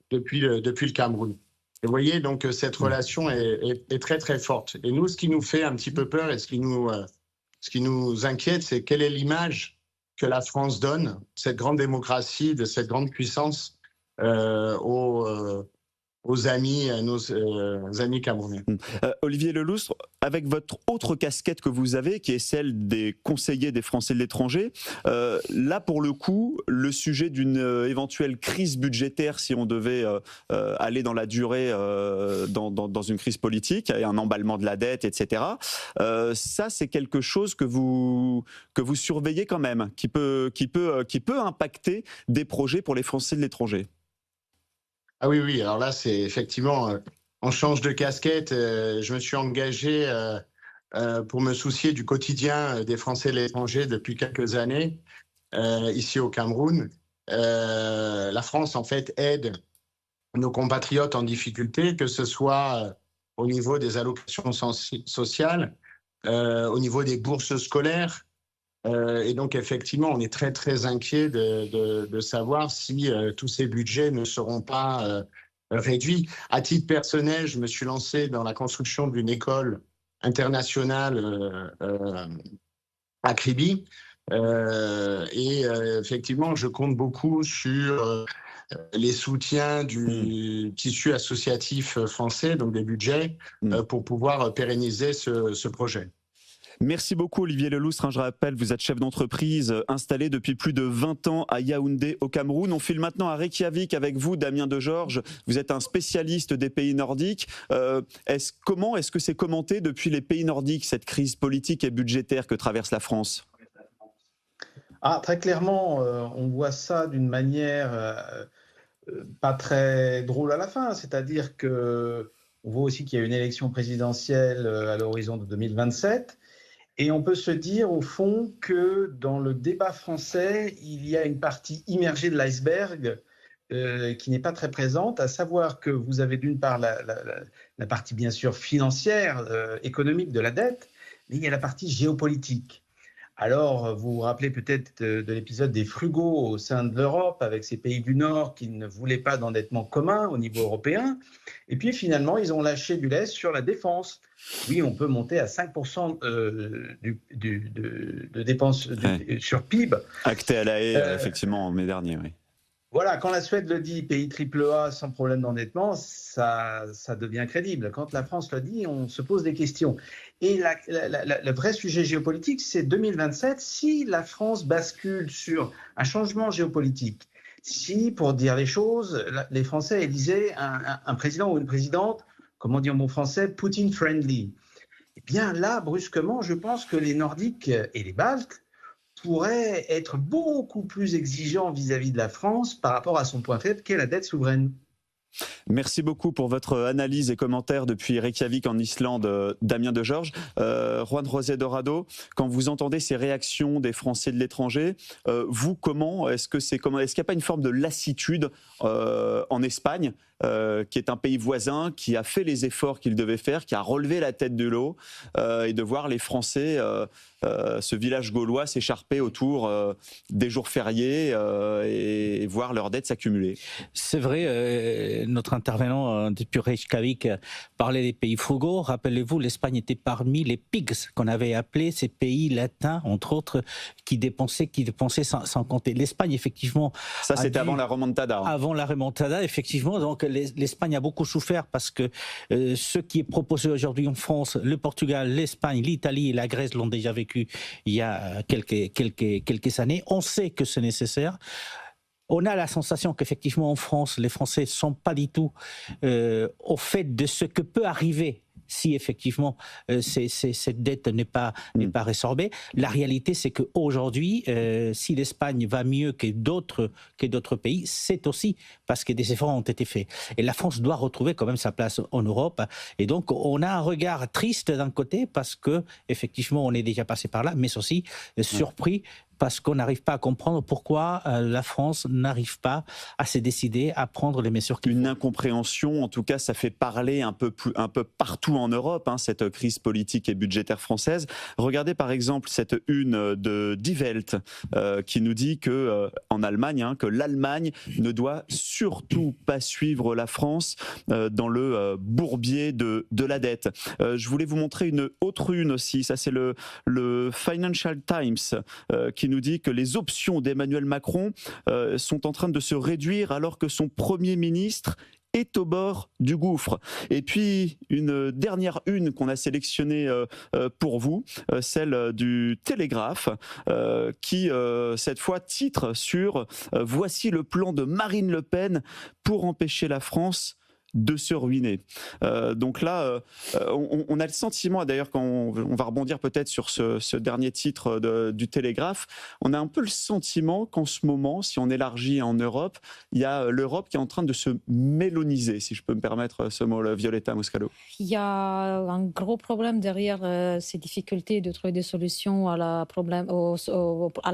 depuis le Cameroun. Et vous voyez, donc cette relation est très très forte. Et nous, ce qui nous fait un petit peu peur et ce qui nous inquiète, c'est quelle est l'image que la France donne, cette grande démocratie, de cette grande puissance aux amis, nos amis camerounais. Olivier Leloustre, avec votre autre casquette que vous avez, qui est celle des conseillers des Français de l'étranger, là pour le coup, le sujet d'une éventuelle crise budgétaire, si on devait aller dans la durée dans une crise politique, et un emballement de la dette, etc., ça c'est quelque chose que vous surveillez quand même, qui peut impacter des projets pour les Français de l'étranger. Ah oui, alors là, c'est effectivement, on change de casquette. Je me suis engagé pour me soucier du quotidien des Français de l'étranger depuis quelques années, ici au Cameroun. La France, en fait, aide nos compatriotes en difficulté, que ce soit au niveau des allocations sociales, au niveau des bourses scolaires. Et donc, effectivement, on est très, très inquiet de savoir si tous ces budgets ne seront pas réduits. À titre personnel, je me suis lancé dans la construction d'une école internationale à Kribi. Et effectivement, je compte beaucoup sur les soutiens du tissu associatif français, donc des budgets, pour pouvoir pérenniser ce projet. Merci beaucoup Olivier Leloustre. Je rappelle, vous êtes chef d'entreprise installé depuis plus de 20 ans à Yaoundé au Cameroun. On file maintenant à Reykjavik avec vous, Damien Degeorges. Vous êtes un spécialiste des pays nordiques. Comment est-ce que c'est commenté depuis les pays nordiques, cette crise politique et budgétaire que traverse la France? Très clairement, on voit ça d'une manière pas très drôle à la fin. C'est-à-dire qu'on voit aussi qu'il y a une élection présidentielle à l'horizon de 2027. Et on peut se dire, au fond, que dans le débat français, il y a une partie immergée de l'iceberg qui n'est pas très présente, à savoir que vous avez d'une part la partie, bien sûr, financière, économique de la dette, mais il y a la partie géopolitique. Alors, vous vous rappelez peut-être de l'épisode des frugaux au sein de l'Europe, avec ces pays du Nord qui ne voulaient pas d'endettement commun au niveau européen. Et puis, finalement, ils ont lâché du lest sur la défense. Oui, on peut monter à 5% de dépenses sur PIB. Acté à la Haye, effectivement, en mai dernier, oui. Voilà, quand la Suède le dit, pays AAA sans problème d'endettement, ça devient crédible. Quand la France le dit, on se pose des questions. Et le vrai sujet géopolitique, c'est 2027, si la France bascule sur un changement géopolitique, si, pour dire les choses, les Français élisaient un président ou une présidente, comme on dit en bon français, Poutine-friendly, eh bien là, brusquement, je pense que les Nordiques et les Baltes pourrait être beaucoup plus exigeant vis-à-vis de la France par rapport à son point faible qu'est la dette souveraine. Merci beaucoup pour votre analyse et commentaires depuis Reykjavik en Islande, Damien Degeorges. Juan José Dorado, quand vous entendez ces réactions des Français de l'étranger, vous, comment est-ce qu'il n'y a pas une forme de lassitude en Espagne, qui est un pays voisin, qui a fait les efforts qu'il devait faire, qui a relevé la tête de l'eau, et de voir les Français, ce village gaulois, s'écharper autour des jours fériés et voir leurs dettes s'accumuler? C'est vrai, notre intervenant depuis Reykjavik parlait des pays frugaux. Rappelez-vous, l'Espagne était parmi les pigs qu'on avait appelés, ces pays latins, entre autres, qui dépensaient sans compter. L'Espagne, effectivement... Ça, c'était avant la remontada. Avant la remontada, effectivement. Donc, l'Espagne a beaucoup souffert parce que ce qui est proposé aujourd'hui en France, le Portugal, l'Espagne, l'Italie et la Grèce l'ont déjà vécu il y a quelques années. On sait que c'est nécessaire. On a la sensation qu'effectivement en France, les Français ne sont pas du tout au fait de ce que peut arriver si effectivement cette dette n'est pas résorbée. La réalité, c'est qu'aujourd'hui, si l'Espagne va mieux que d'autres pays, c'est aussi parce que des efforts ont été faits. Et la France doit retrouver quand même sa place en Europe. Et donc, on a un regard triste d'un côté parce que effectivement, on est déjà passé par là, mais aussi surpris parce qu'on n'arrive pas à comprendre pourquoi la France n'arrive pas à se décider à prendre les mesures qu'il faut. Une incompréhension, en tout cas, ça fait parler un peu partout en Europe, cette crise politique et budgétaire française. Regardez par exemple cette une de Die Welt qui nous dit que en Allemagne, que l'Allemagne ne doit surtout pas suivre la France dans le bourbier de la dette. Je voulais vous montrer une autre une aussi, ça c'est le Financial Times qui nous dit que les options d'Emmanuel Macron sont en train de se réduire alors que son Premier ministre est au bord du gouffre. Et puis une dernière une qu'on a sélectionnée pour vous, celle du Télégraphe, qui cette fois titre sur voici le plan de Marine Le Pen pour empêcher la France de se ruiner. Donc là, on a le sentiment, d'ailleurs, quand on va rebondir peut-être sur ce dernier titre du Télégraphe, on a un peu le sentiment qu'en ce moment, si on élargit en Europe, il y a l'Europe qui est en train de se méloniser, si je peux me permettre ce mot, Violeta Muscalo. Il y a un gros problème derrière ces difficultés de trouver des solutions à la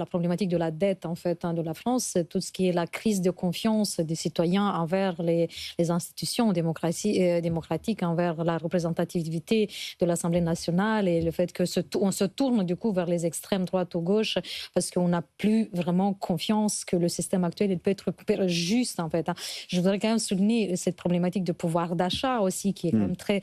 problématique de la dette, en fait, de la France. Tout ce qui est la crise de confiance des citoyens envers les institutions démocratique envers la représentativité de l'Assemblée nationale et le fait qu'on se tourne du coup vers les extrêmes droite ou gauche parce qu'on n'a plus vraiment confiance que le système actuel il peut être juste en fait. Je voudrais quand même souligner cette problématique de pouvoir d'achat aussi qui est quand même très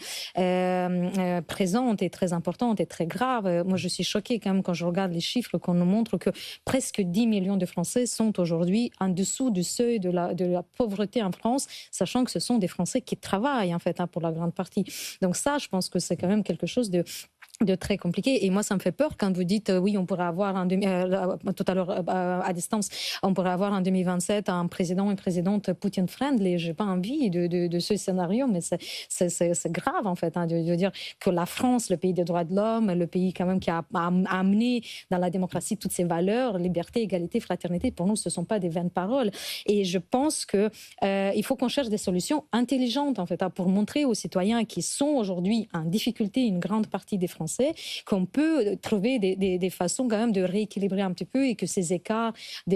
présente et très importante et très grave. Moi je suis choquée quand même quand je regarde les chiffres qu'on nous montre que presque 10 millions de Français sont aujourd'hui en dessous du seuil de la pauvreté en France, sachant que ce sont des Français qui travaillent en fait pour la grande partie. Donc ça, je pense que c'est quand même quelque chose de très compliqué. Et moi, ça me fait peur quand vous dites, oui, on pourrait avoir tout à l'heure à distance, on pourrait avoir en 2027 un président et une présidente Putin-friendly. J'ai pas envie de ce scénario, mais c'est grave en fait, de dire que la France, le pays des droits de l'homme, le pays quand même qui a amené dans la démocratie toutes ces valeurs, liberté, égalité, fraternité, pour nous, ce sont pas des vaines paroles. Et je pense que il faut qu'on cherche des solutions intelligentes en fait, pour montrer aux citoyens qui sont aujourd'hui en difficulté, une grande partie des Français, qu'on peut trouver des façons quand même de rééquilibrer un petit peu et que ces écarts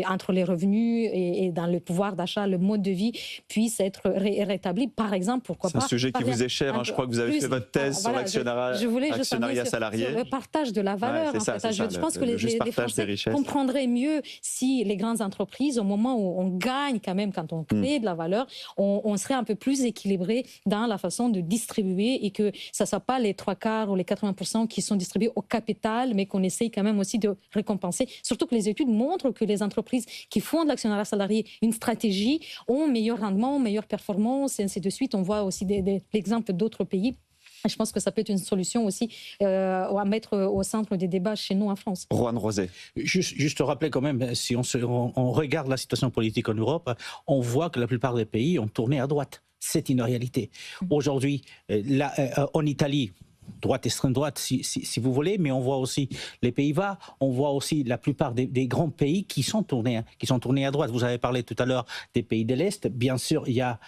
entre les revenus et dans le pouvoir d'achat, le mode de vie puisse être rétabli. Par exemple, pourquoi pas... C'est un sujet qui vous est cher, je crois que vous avez fait votre thèse sur l'actionnariat salarié. Sur le partage de la valeur. Je pense que les Français comprendraient mieux si les grandes entreprises, au moment où on gagne quand même, quand on crée de la valeur, on serait un peu plus équilibré dans la façon de distribuer et que ça ne soit pas les 3/4 ou les 80% qui sont distribués au capital, mais qu'on essaye quand même aussi de récompenser. Surtout que les études montrent que les entreprises qui font de l'actionnariat salarié une stratégie ont meilleur rendement, meilleure performance, et ainsi de suite. On voit aussi l'exemple d'autres pays. Je pense que ça peut être une solution aussi à mettre au centre des débats chez nous en France. Juan José. Juste rappeler quand même, si on regarde la situation politique en Europe, on voit que la plupart des pays ont tourné à droite. C'est une réalité. Aujourd'hui, en Italie, droite, extrême droite, si vous voulez, mais on voit aussi les Pays-Bas, on voit aussi la plupart des grands pays qui sont tournés à droite. Vous avez parlé tout à l'heure des pays de l'Est. Bien sûr, il y a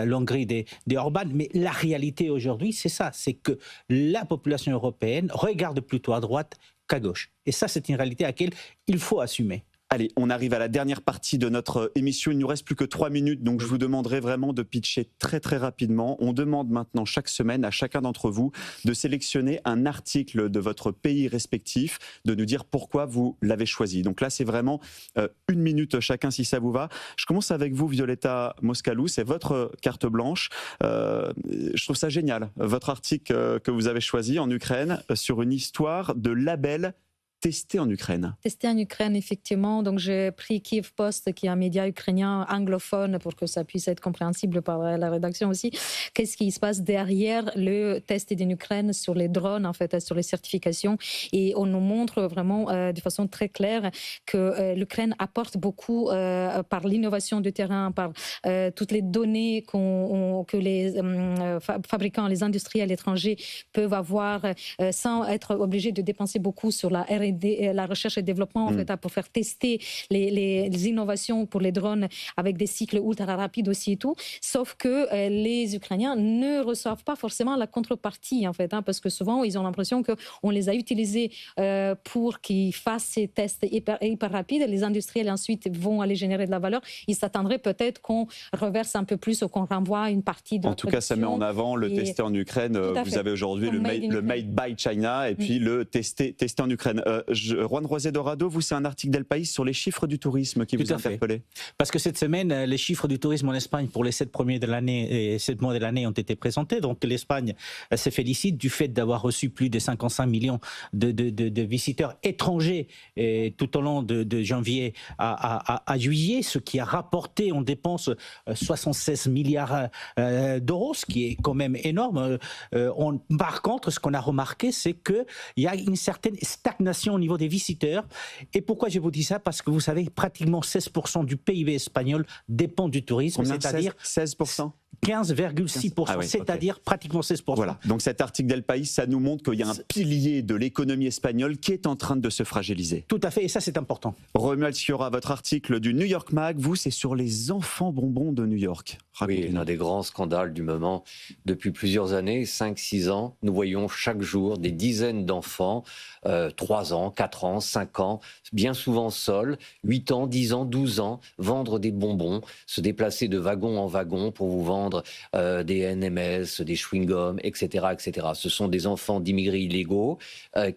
l'Hongrie des Orban, mais la réalité aujourd'hui, c'est ça, c'est que la population européenne regarde plutôt à droite qu'à gauche. Et ça, c'est une réalité à laquelle il faut assumer. Allez, on arrive à la dernière partie de notre émission. Il ne nous reste plus que 3 minutes, donc je vous demanderai vraiment de pitcher très très rapidement. On demande maintenant chaque semaine à chacun d'entre vous de sélectionner un article de votre pays respectif, de nous dire pourquoi vous l'avez choisi. Donc là, c'est vraiment 1 minute chacun si ça vous va. Je commence avec vous, Violeta Moscalou, c'est votre carte blanche. Je trouve ça génial, votre article que vous avez choisi en Ukraine sur une histoire de label testé en Ukraine. Testé en Ukraine, effectivement. Donc, j'ai pris Kiev Post, qui est un média ukrainien anglophone, pour que ça puisse être compréhensible par la rédaction aussi. Qu'est-ce qui se passe derrière le test en Ukraine sur les drones, en fait, sur les certifications. Et on nous montre vraiment de façon très claire que l'Ukraine apporte beaucoup par l'innovation du terrain, par toutes les données que les fabricants, les industriels étrangers peuvent avoir sans être obligés de dépenser beaucoup sur la R&D, la recherche et développement en fait, pour faire tester les innovations pour les drones avec des cycles ultra rapides aussi et tout. Sauf que les Ukrainiens ne reçoivent pas forcément la contrepartie en fait, parce que souvent ils ont l'impression qu'on les a utilisés pour qu'ils fassent ces tests hyper rapides. Les industriels ensuite vont aller générer de la valeur. Ils s'attendraient peut-être qu'on reverse un peu plus ou qu'on renvoie une partie de la production. En tout cas, ça met en avant le testé en Ukraine. Vous avez aujourd'hui le Made by China et puis le testé en Ukraine. Juan José Dorado, vous, c'est un article d'El País sur les chiffres du tourisme qui vous a interpellé. Parce que cette semaine, les chiffres du tourisme en Espagne pour les 7 premiers de l'année et 7 mois de l'année ont été présentés. Donc l'Espagne se félicite du fait d'avoir reçu plus de 55 millions de visiteurs étrangers tout au long de janvier à juillet, ce qui a rapporté en dépenses 76 milliards d'euros, ce qui est quand même énorme. Par contre, ce qu'on a remarqué, c'est qu'il y a une certaine stagnation au niveau des visiteurs. Et pourquoi je vous dis ça? Parce que vous savez, pratiquement 16% du PIB espagnol dépend du tourisme, c'est-à-dire 16%. 15,6%, c'est-à-dire pratiquement 16%. Voilà, donc cet article d'El País, ça nous montre qu'il y a un pilier de l'économie espagnole qui est en train de se fragiliser. Tout à fait, et ça c'est important. Romuald Sciorra, votre article du New York Mag, vous, c'est sur les enfants bonbons de New York. Oui, l'un des grands scandales du moment. Depuis plusieurs années, 5-6 ans, nous voyons chaque jour des dizaines d'enfants, 3 ans, 4 ans, 5 ans, bien souvent seuls, 8 ans, 10 ans, 12 ans, vendre des bonbons, se déplacer de wagon en wagon pour vous vendre des NMS, des chewing-gums, etc., etc. Ce sont des enfants d'immigrés illégaux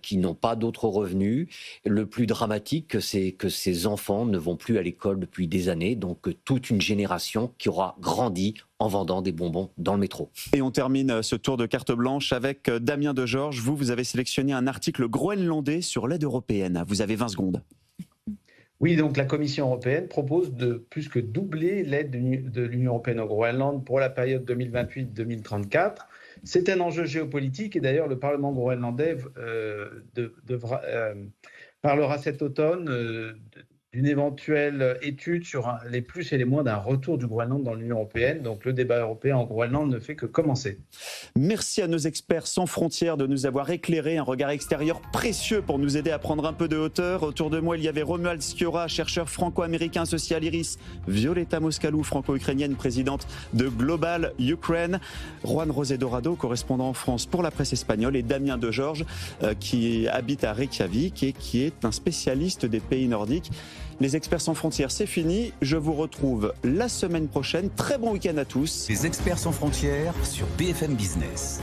qui n'ont pas d'autres revenus. Le plus dramatique, c'est que ces enfants ne vont plus à l'école depuis des années, donc toute une génération qui aura grandi en vendant des bonbons dans le métro. Et on termine ce tour de carte blanche avec Damien Degeorges. Vous avez sélectionné un article groenlandais sur l'aide européenne. Vous avez 20 secondes. Oui, donc la Commission européenne propose de plus que doubler l'aide de l'Union européenne au Groenland pour la période 2028-2034. C'est un enjeu géopolitique et d'ailleurs le Parlement groenlandais parlera cet automne d'une éventuelle étude sur les plus et les moins d'un retour du Groenland dans l'Union européenne. Donc le débat européen en Groenland ne fait que commencer. Merci à nos experts sans frontières de nous avoir éclairé, un regard extérieur précieux pour nous aider à prendre un peu de hauteur. Autour de moi, il y avait Romuald Sciorra, chercheur franco-américain associé à l'IRIS, Violeta Moscalou, franco-ukrainienne, présidente de Global Ukraine, Juan José Dorado, correspondant en France pour la presse espagnole, et Damien Degeorges, qui habite à Reykjavik et qui est un spécialiste des pays nordiques. Les experts sans frontières, c'est fini. Je vous retrouve la semaine prochaine. Très bon week-end à tous. Les experts sans frontières sur BFM Business.